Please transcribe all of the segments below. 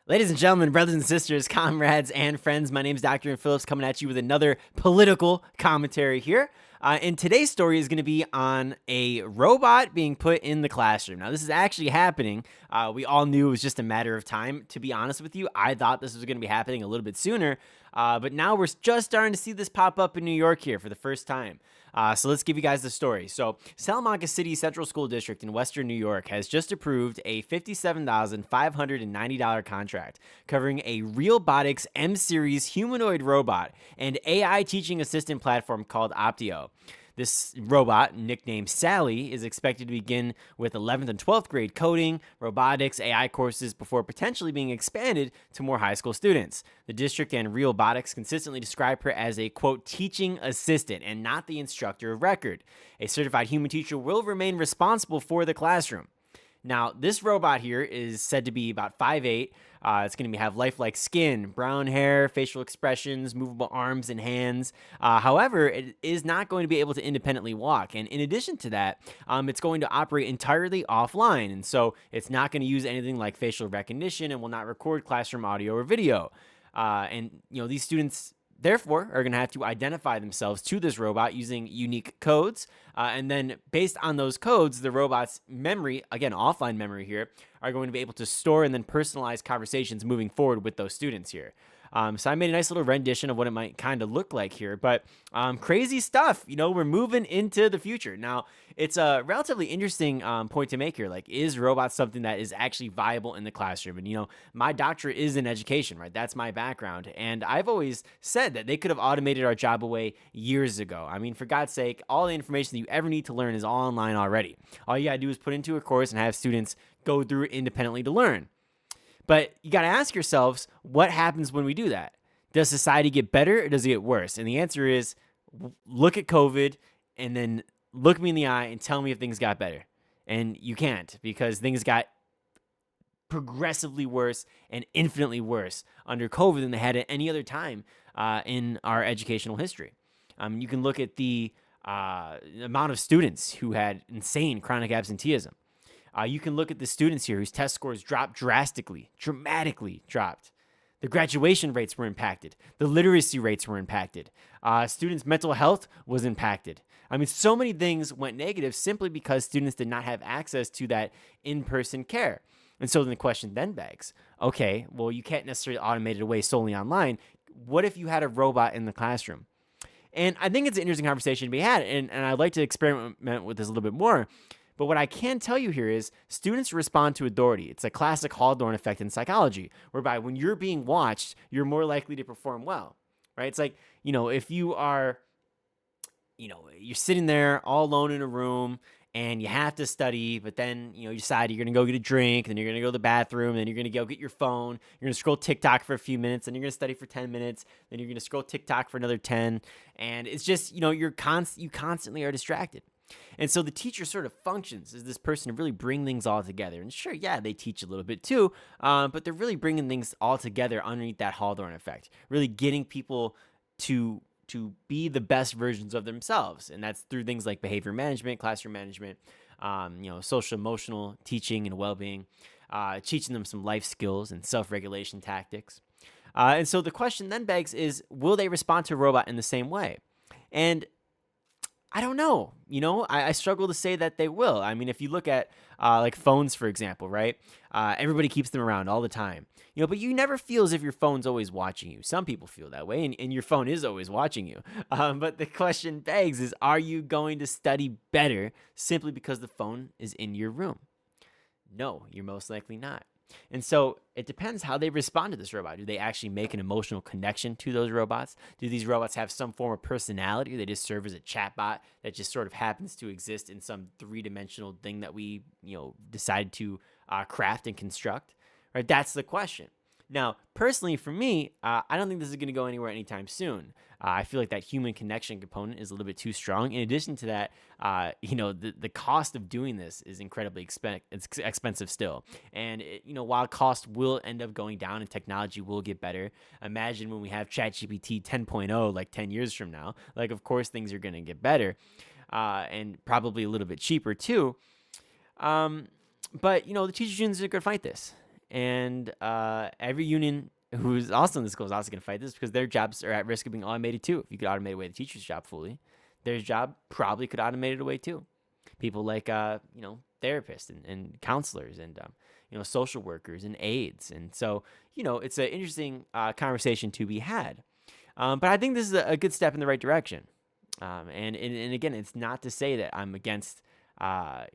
Ladies and gentlemen, brothers and sisters, comrades and friends, my name is Dr. Phillips coming at you with another political commentary here. And today's story is going to be on a robot being put in the classroom. Now, this is actually happening. We all knew it was just a matter of time. To be honest with you, I thought this was going to be happening a little bit sooner. But now we're just starting to see this pop up in New York here for the first time. So let's give you guys the story. So Salamanca City Central School District in Western New York has just approved a $57,590 contract covering a Realbotics M-Series humanoid robot and AI teaching assistant platform called Optio. This robot, nicknamed Sally, is expected to begin with 11th and 12th grade coding, robotics, AI courses before potentially being expanded to more high school students. The district and Realbotics consistently describe her as a, quote, teaching assistant and not the instructor of record. A certified human teacher will remain responsible for the classroom. Now, this robot here is said to be about 5'8". It's going to have lifelike skin, brown hair, facial expressions, movable arms and hands. However, it is not going to be able to independently walk. And in addition to that, it's going to operate entirely offline. And so it's not going to use anything like facial recognition and will not record classroom audio or video. These students therefore are going to have to identify themselves to this robot using unique codes. And then based on those codes, the robot's memory, again, offline memory here, are going to be able to store and then personalize conversations moving forward with those students here. So I made a nice little rendition of what it might kind of look like here, but crazy stuff. We're moving into the future. Now, it's a relatively interesting point to make here. Like, is robots something that is actually viable in the classroom? And, my doctorate is in education, right? That's my background. And I've always said that they could have automated our job away years ago. I mean, for God's sake, all the information that you ever need to learn is all online already. All you got to do is put into a course and have students go through it independently to learn. But you got to ask yourselves, what happens when we do that? Does society get better or does it get worse? And the answer is, look at COVID and then look me in the eye and tell me if things got better. And you can't, because things got progressively worse and infinitely worse under COVID than they had at any other time in our educational history. You can look at the amount of students who had insane chronic absenteeism. You can look at the students here whose test scores dropped dramatically dropped. The graduation rates were impacted. The literacy rates were impacted. Students' mental health was impacted. I mean, so many things went negative simply because students did not have access to that in-person care. And so then the question then begs, okay, well, you can't necessarily automate it away solely online. What if you had a robot in the classroom? And I think it's an interesting conversation to be had, and I'd like to experiment with this a little bit more. But what I can tell you here is students respond to authority. It's a classic Hawthorne effect in psychology, whereby when you're being watched, you're more likely to perform well, right? It's like, if you are, you're sitting there all alone in a room and you have to study, but then, you decide you're going to go get a drink, then you're going to go to the bathroom, then you're going to go get your phone, you're going to scroll TikTok for a few minutes, then you're going to study for 10 minutes, then you're going to scroll TikTok for another 10. And it's just, you constantly are distracted. And so the teacher sort of functions as this person to really bring things all together. And sure, yeah, they teach a little bit too, but they're really bringing things all together underneath that Hawthorne effect, really getting people to be the best versions of themselves. And that's through things like behavior management, classroom management, social emotional teaching and well-being, teaching them some life skills and self-regulation tactics. And so the question then begs is, will they respond to a robot in the same way? And I don't know. I struggle to say that they will. I mean, if you look at like phones, for example, right? Everybody keeps them around all the time. But you never feel as if your phone's always watching you. Some people feel that way, and your phone is always watching you. But the question begs is, are you going to study better simply because the phone is in your room? No, you're most likely not. And so it depends how they respond to this robot. Do they actually make an emotional connection to those robots? Do these robots have some form of personality? Or they just serve as a chatbot that just sort of happens to exist in some three-dimensional thing that we, decide to craft and construct? Right? That's the question. Now, personally, for me, I don't think this is going to go anywhere anytime soon. I feel like that human connection component is a little bit too strong. In addition to that, the cost of doing this is incredibly expensive still. And, while cost will end up going down and technology will get better, imagine when we have ChatGPT 10.0, like 10 years from now. Like, of course, things are going to get better and probably a little bit cheaper too. But, the teachers unions are going to fight this. and every union who's also in the school is also going to fight this because their jobs are at risk of being automated too. If you could automate away the teacher's job fully, their job probably could automate it away too. People like therapists and counselors and social workers and aides, and so it's an interesting conversation to be had. But I think this is a good step in the right direction. And again, it's not to say that I'm against, that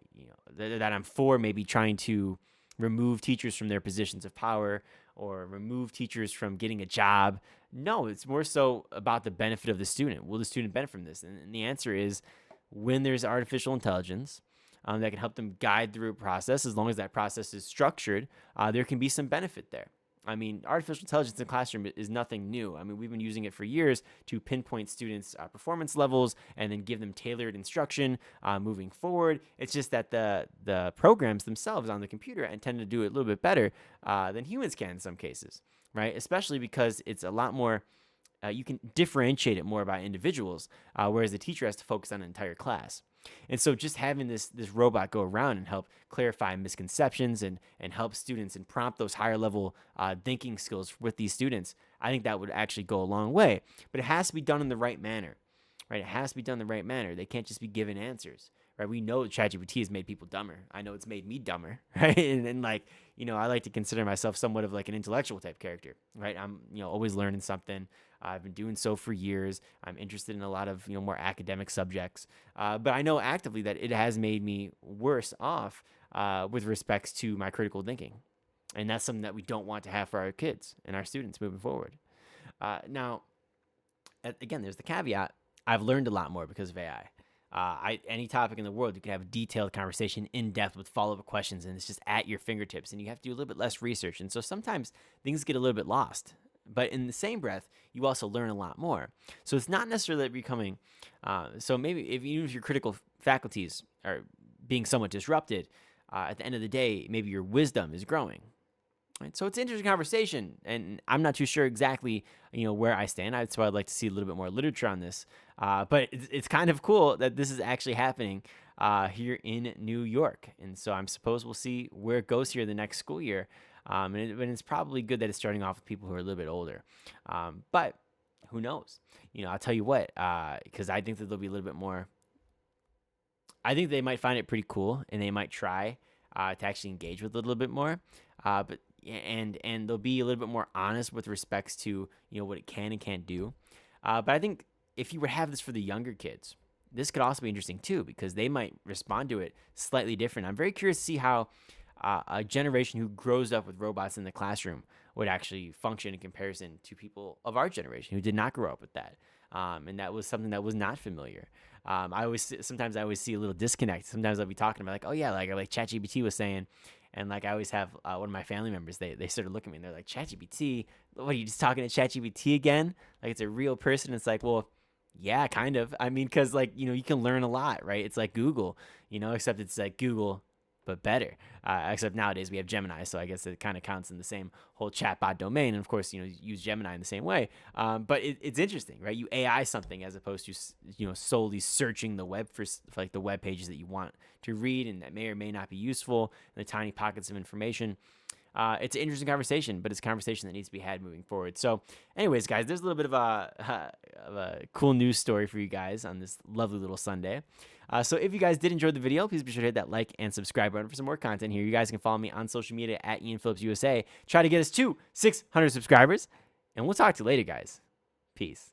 I'm for maybe trying to remove teachers from their positions of power or remove teachers from getting a job. No, it's more so about the benefit of the student. Will the student benefit from this? And the answer is when there's artificial intelligence that can help them guide through a process, as long as that process is structured, there can be some benefit there. I mean, artificial intelligence in the classroom is nothing new. I mean, we've been using it for years to pinpoint students' performance levels and then give them tailored instruction moving forward. It's just that the programs themselves on the computer intend to do it a little bit better than humans can in some cases, right? Especially because it's a lot more, you can differentiate it more by individuals, whereas the teacher has to focus on an entire class. And so just having this robot go around and help clarify misconceptions and help students and prompt those higher level thinking skills with these students, I think that would actually go a long way. But it has to be done in the right manner, right? It has to be done in the right manner. They can't just be given answers, right? We know ChatGPT has made people dumber. I know it's made me dumber, right? And I like to consider myself somewhat of like an intellectual type character, right? I'm, always learning something. I've been doing so for years. I'm interested in a lot of, more academic subjects. But I know actively that it has made me worse off with respects to my critical thinking. And that's something that we don't want to have for our kids and our students moving forward. Now, again, there's the caveat. I've learned a lot more because of AI. Any topic in the world, you can have a detailed conversation in depth with follow-up questions, and it's just at your fingertips, and you have to do a little bit less research. And so sometimes things get a little bit lost. But in the same breath, you also learn a lot more. So it's not necessarily becoming, so maybe even if your critical faculties are being somewhat disrupted, at the end of the day, maybe your wisdom is growing. Right? So it's an interesting conversation, and I'm not too sure exactly, where I stand. That's why I'd like to see a little bit more literature on this. But it's kind of cool that this is actually happening here in New York. And so I'm suppose we'll see where it goes here the next school year. And it's probably good that it's starting off with people who are a little bit older. But who knows? I'll tell you what, because I think that there'll be a little bit more. I think they might find it pretty cool, and they might try to actually engage with it a little bit more. But they'll be a little bit more honest with respects to what it can and can't do. But I think if you would have this for the younger kids, this could also be interesting too, because they might respond to it slightly different. I'm very curious to see how a generation who grows up with robots in the classroom would actually function in comparison to people of our generation who did not grow up with that. And that was something that was not familiar. Sometimes I always see a little disconnect. Sometimes I'll be talking about like, oh yeah, like ChatGPT was saying, and like I always have one of my family members, they sort of look at me and they're like, ChatGPT, what are you just talking to ChatGPT again? Like it's a real person. It's like, well, yeah, kind of. I mean, because like, you can learn a lot, right? It's like Google, except it's like Google, but better. Except nowadays we have Gemini, so I guess it kind of counts in the same whole chatbot domain. And of course, use Gemini in the same way. But it's interesting, right? You AI something as opposed to solely searching the web for like the web pages that you want to read and that may or may not be useful, and the tiny pockets of information. It's an interesting conversation, but it's a conversation that needs to be had moving forward. So anyways, guys, there's a little bit of a cool news story for you guys on this lovely little Sunday. So if you guys did enjoy the video, please be sure to hit that like and subscribe button for some more content here. You guys can follow me on social media at Ian Phillips USA. Try to get us to 600 subscribers, and we'll talk to you later, guys. Peace.